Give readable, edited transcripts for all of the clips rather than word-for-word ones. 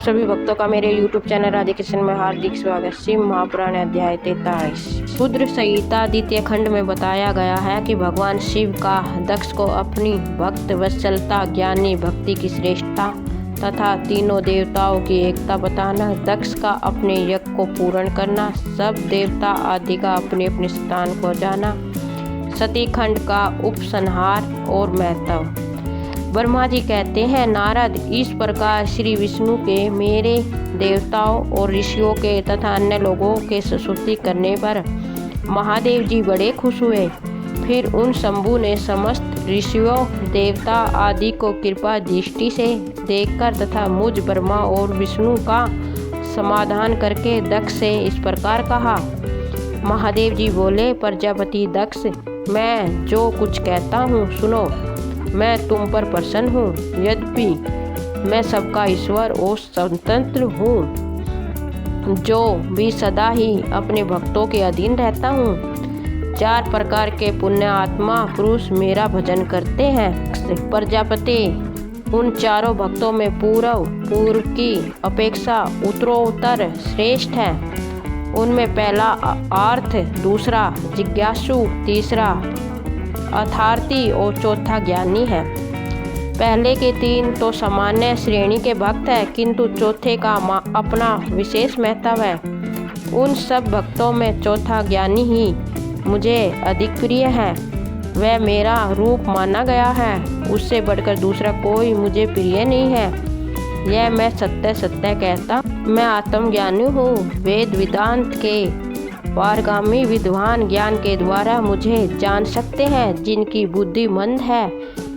सभी भक्तों का मेरे YouTube चैनल राधे कृष्ण में हार्दिक स्वागत। शिव महापुराण अध्याय 43 रुद्र संहिता द्वितीय खंड में बताया गया है कि भगवान शिव का दक्ष को अपनी भक्त वत्सलता, ज्ञानी भक्ति की श्रेष्ठता तथा तीनों देवताओं की एकता बताना, दक्ष का अपने यज्ञ को पूर्ण करना, सब देवता आदि का अपने अपने स्थान को जाना, सती खंड का उपसंहार और महत्व। ब्रह्मा जी कहते हैं, नारद, इस प्रकार श्री विष्णु के मेरे देवताओं और ऋषियों के तथा अन्य लोगों के स्तुति करने पर महादेव जी बड़े खुश हुए। फिर उन शंभु ने समस्त ऋषियों देवता आदि को कृपा दृष्टि से देखकर तथा मुझ ब्रह्मा और विष्णु का समाधान करके दक्ष से इस प्रकार कहा। महादेव जी बोले, प्रजापति दक्ष, मैं जो कुछ कहता हूँ सुनो। मैं तुम पर प्रसन्न हूँ, यद्यपि मैं सबका ईश्वर और स्वतंत्र हूँ, जो भी सदा ही अपने भक्तों के अधीन रहता हूँ। 4 प्रकार के पुण्य आत्मा पुरुष मेरा भजन करते हैं। प्रजापति उन चारों भक्तों में पूर्व की अपेक्षा उत्तरोत्तर श्रेष्ठ है। उनमें पहला आर्थ, दूसरा जिज्ञासु, तीसरा अर्थार्थी और चौथा ज्ञानी है। पहले के 3 तो सामान्य श्रेणी के भक्त है, किंतु चौथे का अपना विशेष महत्व है। उन सब भक्तों में चौथा ज्ञानी ही मुझे अधिक प्रिय है। वह मेरा रूप माना गया है, उससे बढ़कर दूसरा कोई मुझे प्रिय नहीं है। यह मैं सत्य सत्य कहता। मैं आत्मज्ञानी हूँ। वेद वेदांत के पारगामी विद्वान ज्ञान के द्वारा मुझे जान सकते हैं। जिनकी बुद्धि मंद है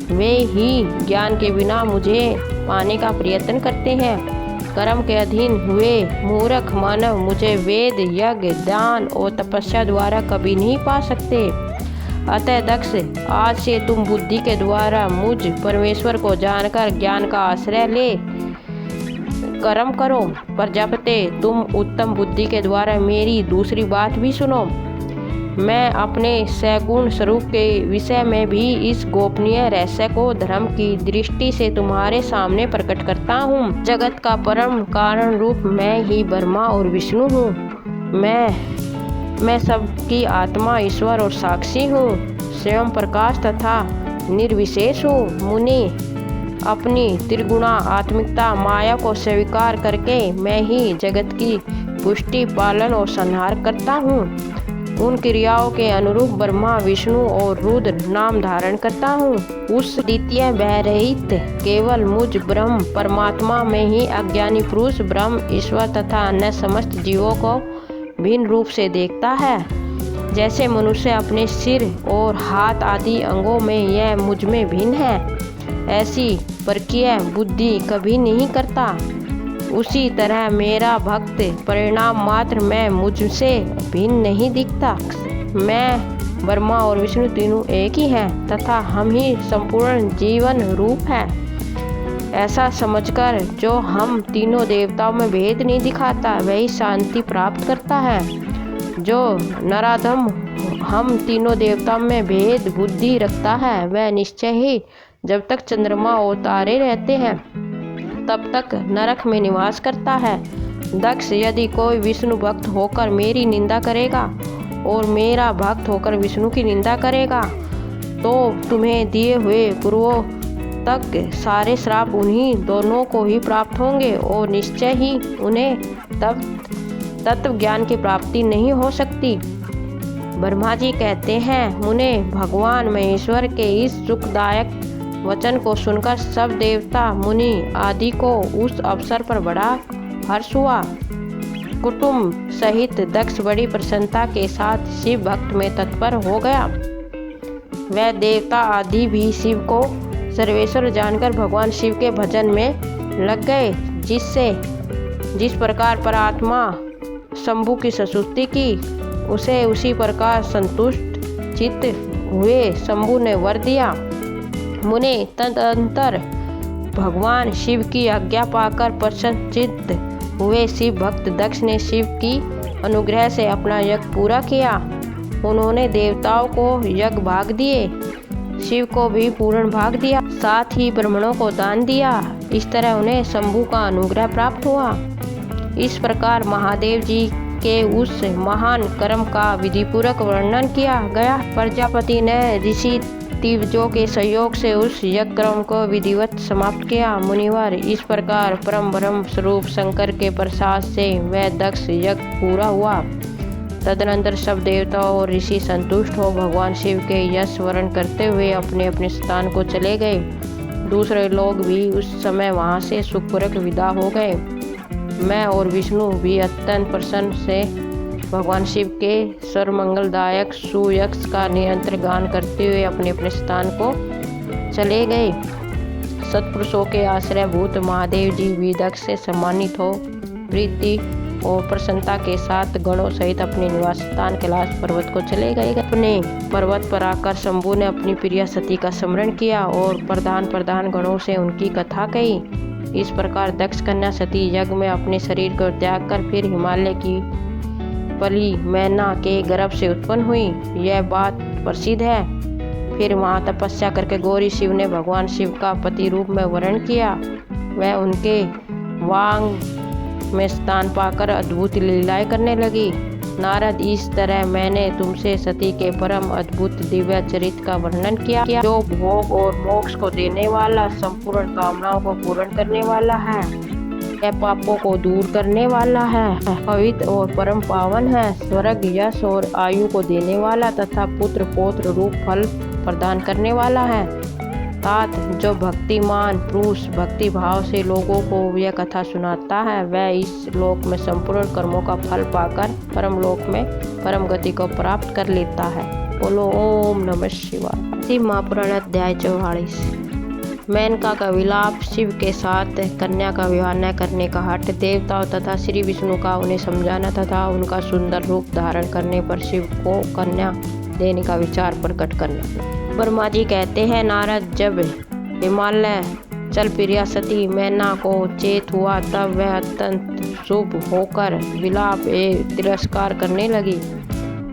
वे ही ज्ञान के बिना मुझे पाने का प्रयत्न करते हैं। कर्म के अधीन हुए मूर्ख मानव मुझे वेद, यज्ञ, दान और तपस्या द्वारा कभी नहीं पा सकते। अतः दक्ष, आज से तुम बुद्धि के द्वारा मुझ परमेश्वर को जानकर ज्ञान का आश्रय ले कर्म करो। प्रजापति, तुम उत्तम बुद्धि के द्वारा मेरी दूसरी बात भी सुनो। मैं अपने सगुण स्वरूप के विषय में भी इस गोपनीय रहस्य को धर्म की दृष्टि से तुम्हारे सामने प्रकट करता हूँ। जगत का परम कारण रूप मैं ही ब्रह्मा और विष्णु हूँ। मैं सबकी आत्मा, ईश्वर और साक्षी हूँ। स्वयं प्रकाश तथा निर्विशेष हूँ। मुनि, अपनी त्रिगुणा आत्मिकता माया को स्वीकार करके मैं ही जगत की पुष्टि, पालन और संहार करता हूँ। उन क्रियाओं के अनुरूप ब्रह्मा, विष्णु और रुद्र नाम धारण करता हूँ। उस द्वितीय भयरहित केवल मुझ ब्रह्म परमात्मा में ही अज्ञानी पुरुष ब्रह्म, ईश्वर तथा अन्य समस्त जीवों को भिन्न रूप से देखता है। जैसे मनुष्य अपने सिर और हाथ आदि अंगों में यह मुझ में भिन्न है, ऐसी परकीय बुद्धि कभी नहीं करता। उसी तरह मेरा भक्त परिणाम मात्र में मुझसे भिन्न नहीं दिखता। मैं, ब्रह्मा और विष्णु तीनों एक ही हैं तथा हम ही संपूर्ण जीवन रूप हैं। ऐसा समझकर जो हम तीनों देवताओं में भेद नहीं दिखाता वही शांति प्राप्त करता है। जो नराधम हम तीनों देवताओं में भेद बुद्धि रखता है वह निश्चय ही जब तक चंद्रमा और तारे रहते हैं तब तक नरक में निवास करता है। दक्ष, यदि कोई विष्णु भक्त होकर मेरी निंदा करेगा और मेरा भक्त होकर विष्णु की निंदा करेगा तो तुम्हें दिए हुए पूर्वों तक सारे श्राप उन्हीं दोनों को ही प्राप्त होंगे और निश्चय ही उन्हें तब तत्व ज्ञान की प्राप्ति नहीं हो सकती। ब्रह्मा जी कहते हैं, मुने, भगवान महेश्वर के इस सुखदायक वचन को सुनकर सब देवता, मुनि आदि को उस अवसर पर बड़ा हर्ष हुआ। कुटुंब सहित दक्ष बड़ी प्रसन्नता के साथ शिव भक्त में तत्पर हो गया। वह देवता आदि भी शिव को सर्वेश्वर जानकर भगवान शिव के भजन में लग गए। जिस प्रकार परात्मा शंभु की स्तुति की, उसे उसी प्रकार संतुष्ट चित्त हुए शंभु ने वर दिया। मुने, तदंतर भगवान शिव की आज्ञा पाकर प्रसन्नचित्त हुए शिव भक्त दक्ष ने शिव की अनुग्रह से अपना यज्ञ पूरा किया। उन्होंने देवताओं को यज्ञ भाग दिए, शिव को भी पूर्ण भाग दिया, साथ ही ब्राह्मणों को दान दिया। इस तरह उन्हें शंभु का अनुग्रह प्राप्त हुआ। इस प्रकार महादेव जी के उस महान कर्म का विधिपूर्वक वर्णन किया गया। प्रजापति ने ऋषि दिवजों के सहयोग से उस यज्ञ क्रम को विधिवत समाप्त किया। मुनिवर, इस प्रकार परम ब्रह्म स्वरूप शंकर के प्रसाद से वह दक्ष यज्ञ पूरा हुआ। तदनंतर सब देवता और ऋषि संतुष्ट हो भगवान शिव के यश वर्ण करते हुए अपने अपने स्थान को चले गए। दूसरे लोग भी उस समय वहां से सुखपूर्वक विदा हो गए। मैं और विष्णु भी अत्यंत प्रसन्न से भगवान शिव के सर्वमंगलदायक सुयश का निरंतर गान करते हुए अपने अपने स्थान को चले गए। सत्पुरुषों के आश्रयभूत महादेव जी भी दक्ष से सम्मानित हो प्रीति और प्रसन्नता के साथ गणों सहित अपने निवास स्थान कैलाश पर्वत को चले गए। अपने पर्वत पर आकर शंभु ने अपनी प्रिय सती का स्मरण किया और प्रधान गणों से उनकी कथा कही। इस प्रकार दक्ष कन्या सती यज्ञ में अपने शरीर को त्याग कर फिर हिमालय की पली मैना के गर्भ से उत्पन्न हुई। यह बात प्रसिद्ध है। फिर वहाँ तपस्या करके गौरी शिव ने भगवान शिव का पति रूप में वर्ण किया। वह उनके वांग में स्थान पाकर अद्भुत लीलाएं करने लगी। नारद, इस तरह मैंने तुमसे सती के परम अद्भुत दिव्य चरित्र का वर्णन किया, जो भोग और मोक्ष को देने वाला, संपूर्ण कामनाओं को पूर्ण करने वाला है, यह पापों को दूर करने वाला है, पवित्र और परम पावन है, स्वर्ग, यश और आयु को देने वाला तथा पुत्र पौत्र रूप फल प्रदान करने वाला है। तात, जो भक्तिमान पुरुष भक्ति भाव से लोगों को यह कथा सुनाता है, वह इस लोक में संपूर्ण कर्मों का फल पाकर परम लोक में परम गति को प्राप्त कर लेता है। बोलो ओम नमः शिवाय। शिव महापुराण अध्याय 44। मेनका का विलाप, शिव के साथ कन्या का विवाह न करने का हठ, देवताओं तथा श्री विष्णु का उन्हें समझाना तथा उनका सुंदर रूप धारण करने पर शिव को कन्या देने का विचार प्रकट करना। ब्रह्मा जी कहते हैं, नारद, जब हिमालय चल प्रिया सती मैना को चेत हुआ तब वह अत्यंत शुभ होकर विलाप एवं तिरस्कार करने लगी।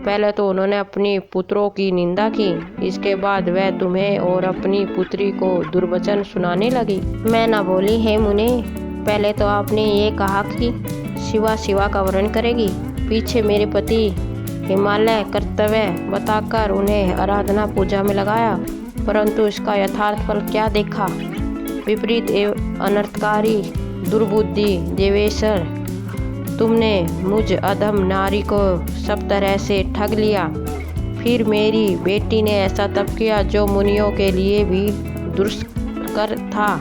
पहले तो उन्होंने अपनी पुत्रों की निंदा की, इसके बाद वह तुम्हें और अपनी पुत्री को दुर्वचन सुनाने लगी। मैना बोली, हे मुने, पहले तो आपने ये कहा कि शिवा का वर्णन करेगी, पीछे मेरे पति हिमालय कर्तव्य बताकर उन्हें आराधना पूजा में लगाया, परंतु इसका यथार्थ फल क्या देखा? विपरीत एवं अनर्थकारी दुर्बुद्धि देवेश्वर, तुमने मुझ अधम नारी को सब तरह से ठग लिया। फिर मेरी बेटी ने ऐसा तप किया जो मुनियों के लिए भी दुष्कर था।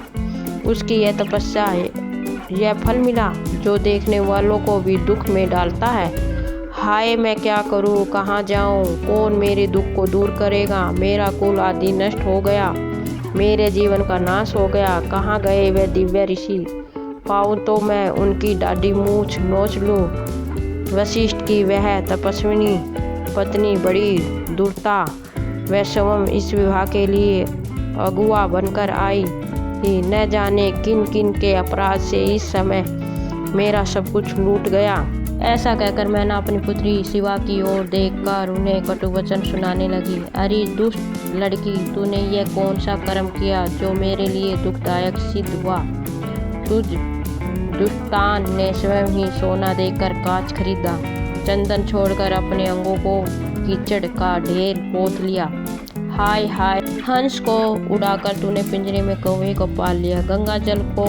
उसकी यह तपस्या, यह फल मिला जो देखने वालों को भी दुख में डालता है। हाय, मैं क्या करूं, कहाँ जाऊं, कौन मेरे दुख को दूर करेगा? मेरा कुल आदि नष्ट हो गया, मेरे जीवन का नाश हो गया। कहाँ गए वे दिव्य ऋषि? पाऊं तो मैं उनकी दाढ़ी मूछ नोच लूं। वशिष्ठ की वह तपस्विनी पत्नी बड़ी दुर्ता वह स्वयं इस विवाह के लिए अगुआ बनकर आई ही। न जाने किन किन के अपराध से इस समय मेरा सब कुछ लूट गया। ऐसा कहकर मैंने अपनी पुत्री शिवा की ओर देखकर उन्हें कटुवचन सुनाने लगी। अरे दुष्ट लड़की, तूने यह कौन सा कर्म किया जो मेरे लिए दुखदायक सिद्ध हुआ? तुझ दुष्टान ने स्वयं ही सोना देकर कांच खरीदा, चंदन छोड़कर अपने अंगों को कीचड़ का ढेर पोत लिया। हाय हाय, हंस को उड़ाकर तूने पिंजरे में कौवे को पाल लिया, गंगा जल को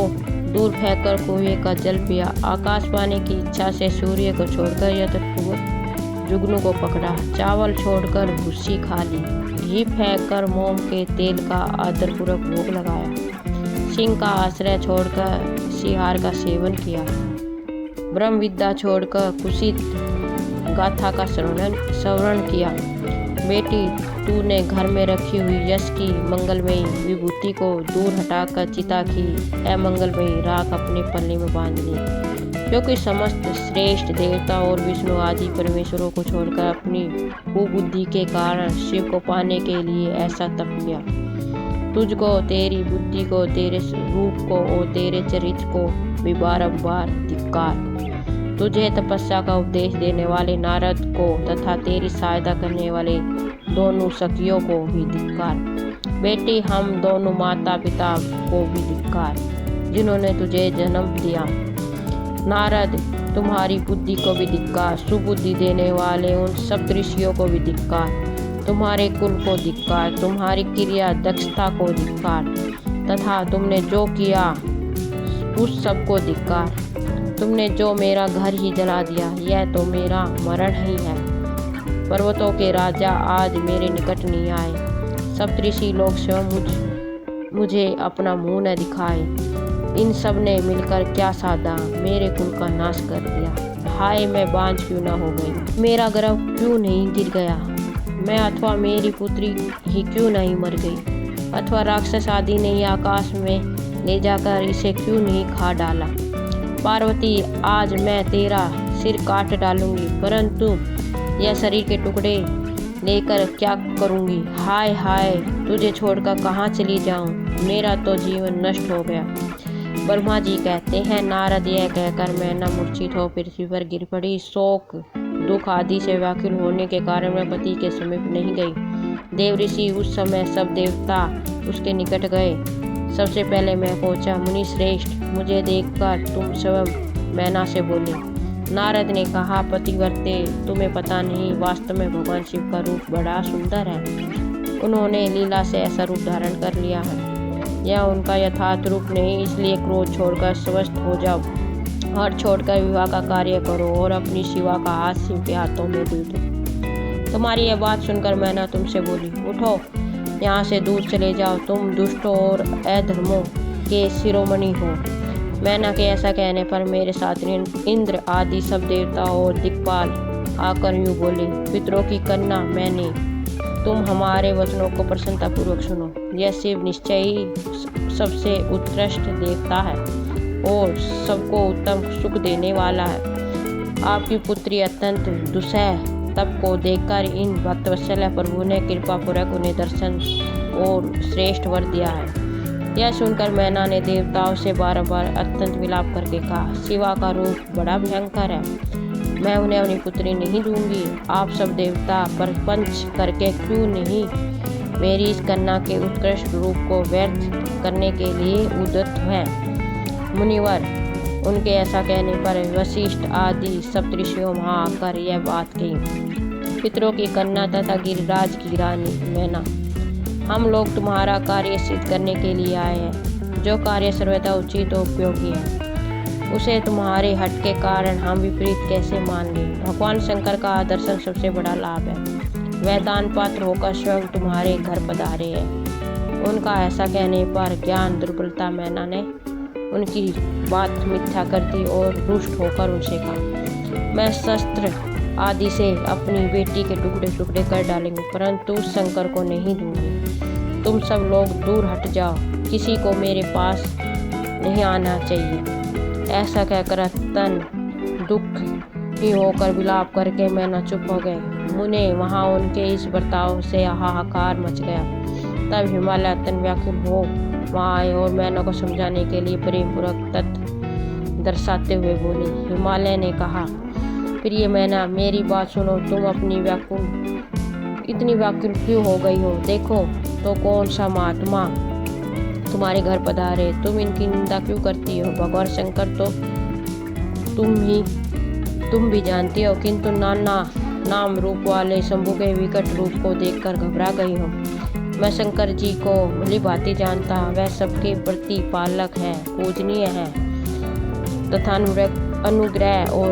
दूर फेंककर कुएं का जल पिया, आकाश पाने की इच्छा से सूर्य को छोड़कर यथापूर्व जुगनू को पकड़ा, चावल छोड़कर भूसी खा ली, घी फेंककर मोम के तेल का आदरपूर्वक भोग लगाया, सिंह का आश्रय छोड़कर सिहार का सेवन किया, ब्रह्म विद्या छोड़कर कुशित गाथा का श्रवण किया। बेटी, तूने घर में रखी हुई यश की मंगलमयी विभूति को दूर हटाकर चिता की अमंगलमयी राख अपने पल्ले में बांध ली, क्योंकि समस्त श्रेष्ठ देवता और विष्णु आदि परमेश्वरों को छोड़कर अपनी कुबुद्धि के कारण शिव को पाने के लिए ऐसा तप किया। तुझको, तेरी बुद्धि को, तेरे रूप को और तेरे चरित्र को भी बारंबार धिक्कार। तुझे तपस्या का उपदेश देने वाले नारद को तथा तेरी सहायता करने वाले दोनों सखियों को भी धिक्कार। बेटी, हम दोनों माता पिता को भी धिक्कार। जिन्होंने तुझे जन्म दिया। नारद, तुम्हारी बुद्धि को भी धिक्कार, सुबुद्धि देने वाले उन सब ऋषियों को भी धिक्कार, तुम्हारे कुल को धिक्कार, तुम्हारी क्रिया दक्षता को धिक्कार, तथा तुमने जो किया उस सब को धिक्कार। तुमने जो मेरा घर ही जला दिया, यह तो मेरा मरण ही है। पर्वतों के राजा आज मेरे निकट नहीं आए, सप्तऋषि लोग स्वयं मुझे अपना मुंह न दिखाए। इन सब ने मिलकर क्या साधा, मेरे कुल का नाश कर दिया। हाय, मैं बांझ क्यों न हो गई, मेरा गर्भ क्यों नहीं गिर गया, मैं अथवा मेरी पुत्री ही क्यों नहीं मर गई, अथवा राक्षस आदि ने ही आकाश में ले जाकर इसे क्यों नहीं खा डाला। पार्वती, आज मैं तेरा सिर काट डालूंगी, परंतु यह शरीर के टुकड़े लेकर क्या करूंगी। हाय हाय, तुझे छोड़कर कहाँ चली जाऊं, मेरा तो जीवन नष्ट हो गया। ब्रह्मा जी कहते हैं, नारद, यह कहकर मैना मूर्छित हो पृथ्वी पर गिर पड़ी। शोक दुख आदि से व्याकुल होने के कारण वह पति के समीप नहीं गई। देव ऋषि उस समय सब देवता उसके निकट गए। सबसे पहले मैं पहुंचा। मुनि श्रेष्ठ, मुझे देखकर तुम स्वयं मैना से बोले। नारद ने कहा, पतिव्रते, तुम्हें पता नहीं, वास्तव में भगवान शिव का रूप बड़ा सुंदर है। उन्होंने लीला से ऐसा रूप धारण कर लिया है, यह उनका यथार्थ रूप नहीं। इसलिए क्रोध छोड़कर स्वस्थ हो जाओ, हठ छोड़कर विवाह का कार्य करो और अपनी शिवा का हाथ शिव के हाथों में दे दो। तुम्हारी यह बात सुनकर मैना तुमसे बोली, उठो, यहाँ से दूर चले जाओ, तुम दुष्टों और अधर्मों के शिरोमणि हो। मैना के ऐसा कहने पर मेरे साथ इंद्र आदि सब देवता और दिक्पाल आकर यूँ बोले, पितरों की कन्या मैंने, तुम हमारे वचनों को प्रसन्नतापूर्वक सुनो। यह शिव निश्चय ही सबसे उत्कृष्ट देवता है और सबको उत्तम सुख देने वाला है। आपकी पुत्री अत्यंत दुस्सह तप को देखकर इन भक्तवत्सल प्रभु ने कृपा पूर्वक उन्हें दर्शन और श्रेष्ठ वर दिया है। यह सुनकर मैना ने देवताओं से बार अत्यंत विलाप करके कहा, शिवा का रूप बड़ा भयंकर है, मैं उन्हें अपनी पुत्री नहीं दूंगी। आप सब देवता प्रपंच करके क्यों नहीं मेरी इस कन्या के उत्कृष्ट रूप को व्यर्थ करने के लिए उद्यत हैं। मुनिवर, उनके ऐसा कहने पर वशिष्ठ आदि सप्तऋषियों वहाँ आकर यह बात कही। पितरों की कन्या तथा गिरिराज की रानी मैना, हम लोग तुम्हारा कार्य सिद्ध करने के लिए आए हैं। जो कार्य सर्वथा उचित और उपयोगी है, उसे तुम्हारे हट के कारण हम विपरीत कैसे मान लें। भगवान शंकर का दर्शन सबसे बड़ा लाभ है। वह दान पात्र होकर स्वयं तुम्हारे घर पधारे हैं। उनका ऐसा कहने पर ज्ञान दुर्बलता मैना ने उनकी बात मिथ्या कर दी और रुष्ट होकर उनसे कहा, मैं शस्त्र आदि से अपनी बेटी के टुकड़े टुकड़े कर डालेंगे, परंतु शंकर को नहीं दूंगी। तुम सब लोग दूर हट जाओ, किसी को मेरे पास नहीं आना चाहिए। ऐसा कहकर अत्यंत दुख ही होकर विलाप करके मैना चुप हो गए। मुने वहाँ उनके इस बर्ताव से हाहाकार मच गया। तब हिमालय अत्यंत व्याकुल हो वहाँ आए और मैना को समझाने के लिए प्रेमपूर्वक तथ्य दर्शाते हुए बोले। हिमालय ने कहा, प्रिय मैना, मेरी बात सुनो, तुम इतनी व्याकुल क्यों हो गई हो। देखो तो कौन सा महात्मा तुम्हारे घर पधारे, तुम इनकी निंदा क्यों करती हो। भगवान शंकर तो तुम भी जानती हो, किंतु नाना नाम रूप वाले शंभु के विकट रूप को देखकर घबरा गई हो। मैं शंकर जी को भली भांति जानता, वह सबके प्रति पालक है, पूजनीय है तथा अनुग्रह और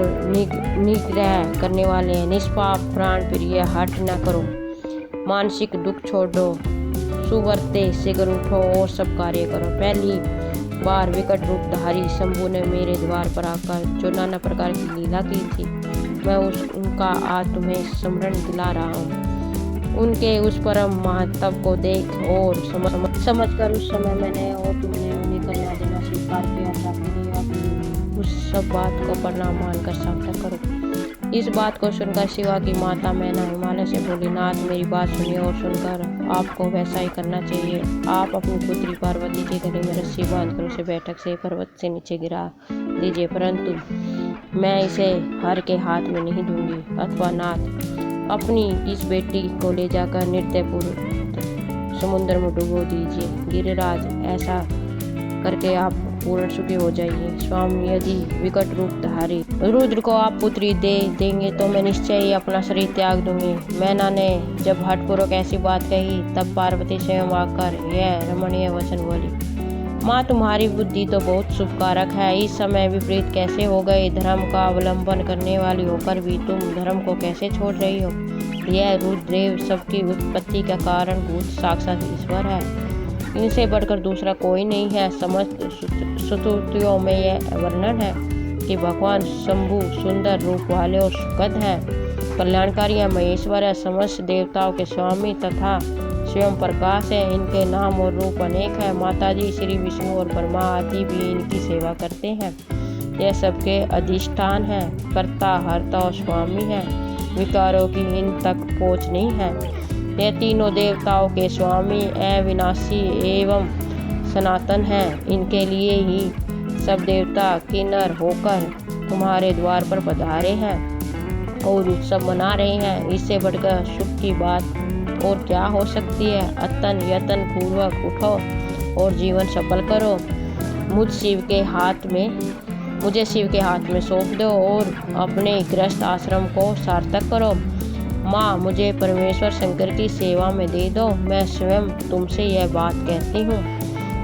निग्रह करने वाले हैं। निष्पाप प्राण प्रिय, हट न करो, मानसिक दुख छोड़ो, सुवर्ते शीघ्र उठो और सब कार्य करो। पहली बार विकट रूपधारी शंभु ने मेरे द्वार पर आकर जो नाना प्रकार की लीला की थी, मैं उनका आज तुम्हें स्मरण दिला रहा हूँ। उनके उस परम महत्व को देख और समझकर उस समय मैंने और तुमने उन्हें कन्या देना स्वीकार किया था। उस सब बात को प्रणाम मानकर सार्थक करो। इस बात को सुनकर शिवा की माता मैना हिमालय से बोली, नाथ, मेरी बात सुनिए और सुनकर आपको वैसा ही करना चाहिए। आप अपनी पुत्री पार्वती के गले में रस्सी बांधकर उसे बैठक से पर्वत से नीचे गिरा दीजिए, परंतु मैं इसे हर के हाथ में नहीं दूंगी। अथवा नाथ, अपनी इस बेटी को ले जाकर निर्दयपूर्वक समुद्र में डुबो दीजिए। गिरिराज, ऐसा करके आप पूर्ण सुखी हो जाइए। स्वामी, यदि विकट रूप धारी रुद्र को आप पुत्री दे देंगे तो मैं निश्चय ही अपना शरीर त्याग दूंगी। मैना ने जब हठपूर्वक ऐसी बात कही तब पार्वती स्वयं आकर यह रमणीय वचन बोली, माँ तुम्हारी बुद्धि तो बहुत शुभकारक है। इस समय विपरीत कैसे हो गए? धर्म का अवलंबन करने वाली होकर भी तुम धर्म को कैसे छोड़ रही हो? यह रुद्रदेव सबकी उत्पत्ति का कारण भूत साक्षात ईश्वर है। इनसे बढ़कर दूसरा कोई नहीं है। समस्त स्तुतियों में यह वर्णन है कि भगवान शंभु सुंदर रूप वाले और सुखद हैं, कल्याणकारी महेश्वर है, समस्त देवताओं के स्वामी तथा स्वयं प्रकाश है। इनके नाम और रूप अनेक है। माताजी श्री विष्णु और ब्रह्मा आदि भी इनकी सेवा करते हैं। यह सबके अधिष्ठान है, कर्ता, हर्ता और स्वामी है। विकारों की इन तक पहुँच नहीं है। यह तीनों देवताओं के स्वामी अविनाशी एवं सनातन हैं। इनके लिए ही सब देवता किन्नर होकर तुम्हारे द्वार पर पधारे हैं और उत्सव मना रहे हैं। इससे बढ़कर सुख की बात और क्या हो सकती है? अतन यतन पूर्वक उठो और जीवन सफल करो। मुझे शिव के हाथ में सौंप दो और अपने गृहस्थ आश्रम को सार्थक करो। माँ, मुझे परमेश्वर शंकर की सेवा में दे दो। मैं स्वयं तुमसे यह बात कहती हूँ,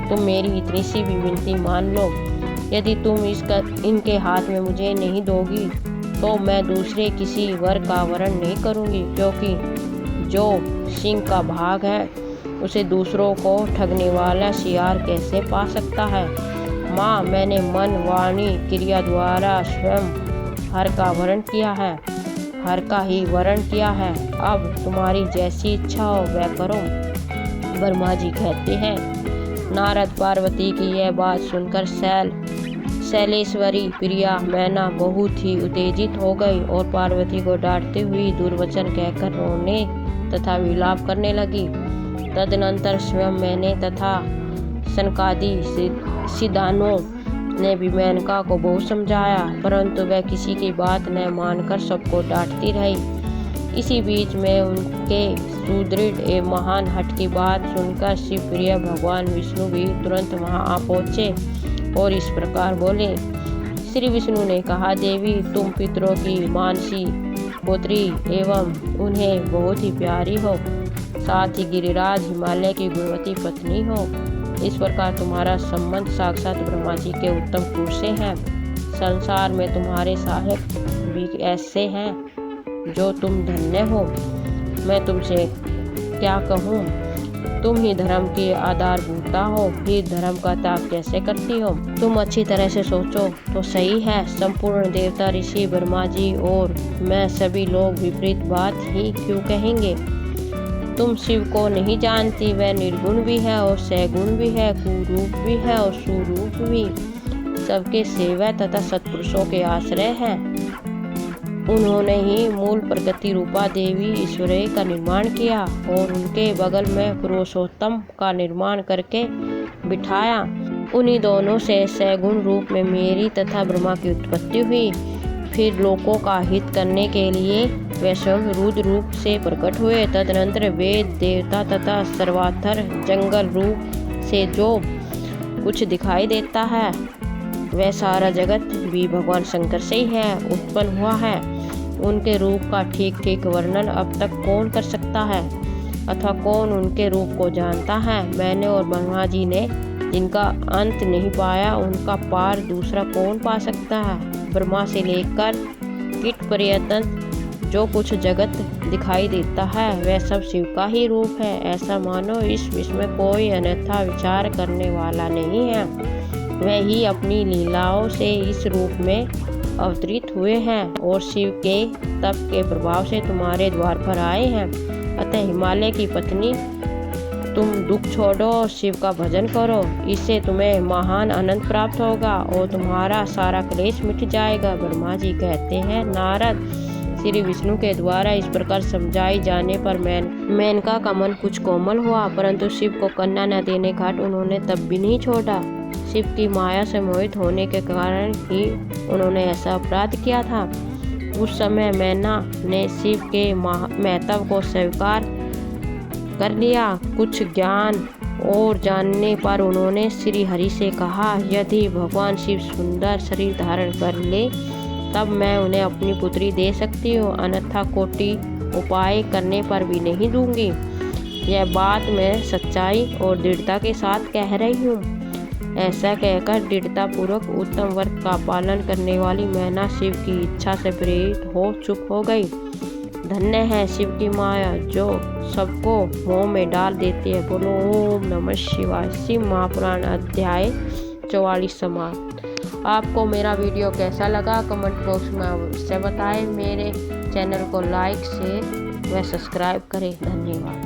तुम मेरी इतनी सी भी विनती मान लो। यदि तुम इनके हाथ में मुझे नहीं दोगी तो मैं दूसरे किसी वर का वरण नहीं करूँगी, क्योंकि जो सिंह का भाग है उसे दूसरों को ठगने वाला शियार कैसे पा सकता है? माँ, मैंने मन वाणी क्रिया द्वारा स्वयं हर का वरण किया है, हर का ही वरण किया है। अब तुम्हारी जैसी इच्छा हो वह करो। ब्रह्मा जी कहते हैं, नारद पार्वती की यह बात सुनकर शैलेश्वरी प्रिया मैना बहुत ही उत्तेजित हो गई और पार्वती को डांटते हुए दुर्वचन कहकर रोने तथा विलाप करने लगी। तदनंतर स्वयं मैंने तथा सनकादि सिद्धानों ने भी मेनका को बहुत समझाया, परंतु वह किसी की बात न मानकर सबको डांटती रही। इसी बीच में उनके सुदृढ़ एवं महान हठ की बात सुनकर शिवप्रिय भगवान विष्णु भी तुरंत वहां आ पहुँचे और इस प्रकार बोले। श्री विष्णु ने कहा, देवी, तुम पितरों की मानसी पुत्री एवं उन्हें बहुत ही प्यारी हो, साथ ही गिरिराज हिमालय की गुणवती पत्नी हो। इस प्रकार तुम्हारा संबंध साक्षात ब्रह्मा जी के उत्तम कुल से है। संसार में तुम्हारे साहेब भी ऐसे हैं जो तुम धन्य हो। मैं तुमसे क्या कहूँ, तुम ही धर्म की आधारभूता हो, फिर धर्म का त्याग कैसे करती हो? तुम अच्छी तरह से सोचो तो सही है। संपूर्ण देवता, ऋषि, ब्रह्मा जी और मैं सभी लोग विपरीत बात ही क्यों कहेंगे? तुम शिव को नहीं जानती। वह निर्गुण भी है और सगुण भी है, कुरूप भी है और सुरूप भी, सबके सेवक तथा सत्पुरुषों के आश्रय हैं। उन्होंने ही मूल प्रकृति रूपा देवी ईश्वरी का निर्माण किया और उनके बगल में पुरुषोत्तम का निर्माण करके बिठाया। उन्हीं दोनों से सगुण रूप में मेरी तथा ब्रह्मा की उत्पत्ति हुई। फिर लोकों का हित करने के लिए वे स्वयं रुद्र रूप से प्रकट हुए। तदनंतर वेद, देवता तथा सर्वाधर जंगल रूप से जो कुछ दिखाई देता है वह सारा जगत भी भगवान शंकर से ही है उत्पन्न हुआ है। उनके रूप का ठीक ठीक वर्णन अब तक कौन कर सकता है अथवा कौन उनके रूप को जानता है? मैंने और ब्रह्मा जी ने जिनका अंत नहीं पाया उनका पार दूसरा कौन पा सकता है? ब्रह्मा से लेकर कीट पर्यंत जो कुछ जगत दिखाई देता है वह सब शिव का ही रूप है। ऐसा मानो इस विश्व में कोई अन्यथा विचार करने वाला नहीं है। वह ही अपनी लीलाओं से इस रूप में अवतरित हुए हैं और शिव के तप के प्रभाव से तुम्हारे द्वार पर आए हैं। अतः हिमालय की पत्नी, तुम दुख छोड़ो और शिव का भजन करो। इससे तुम्हें महान आनंद प्राप्त होगा और तुम्हारा सारा क्लेश मिट जाएगा। ब्रह्मा जी कहते हैं, नारद, श्री विष्णु के द्वारा इस प्रकार समझाई जाने पर मेनका का मन कुछ कोमल हुआ, परंतु शिव को कन्या न देने घाट उन्होंने तब भी नहीं छोड़ा। शिव की माया से मोहित होने के कारण ही उन्होंने ऐसा अपराध किया था। उस समय मैना ने शिव के महत्व को स्वीकार कर लिया। कुछ ज्ञान और जानने पर उन्होंने श्री हरि से कहा, यदि भगवान शिव सुंदर शरीर धारण कर ले तब मैं उन्हें अपनी पुत्री दे सकती हूँ, अन्यथा कोटि उपाय करने पर भी नहीं दूंगी। यह बात मैं सच्चाई और दृढ़ता के साथ कह रही हूँ। ऐसा कहकर दृढ़तापूर्वक उत्तम व्रत का पालन करने वाली मैना शिव की इच्छा से प्रेरित हो चुप हो गई। धन्य है शिव की माया जो सबको मोह में डाल देती है। बोलो ओम नमः शिवाय। शिव महापुराण अध्याय 44 समाप्त। आपको मेरा वीडियो कैसा लगा कमेंट बॉक्स में अवश्य बताएं। मेरे चैनल को लाइक शेयर व सब्सक्राइब करें। धन्यवाद।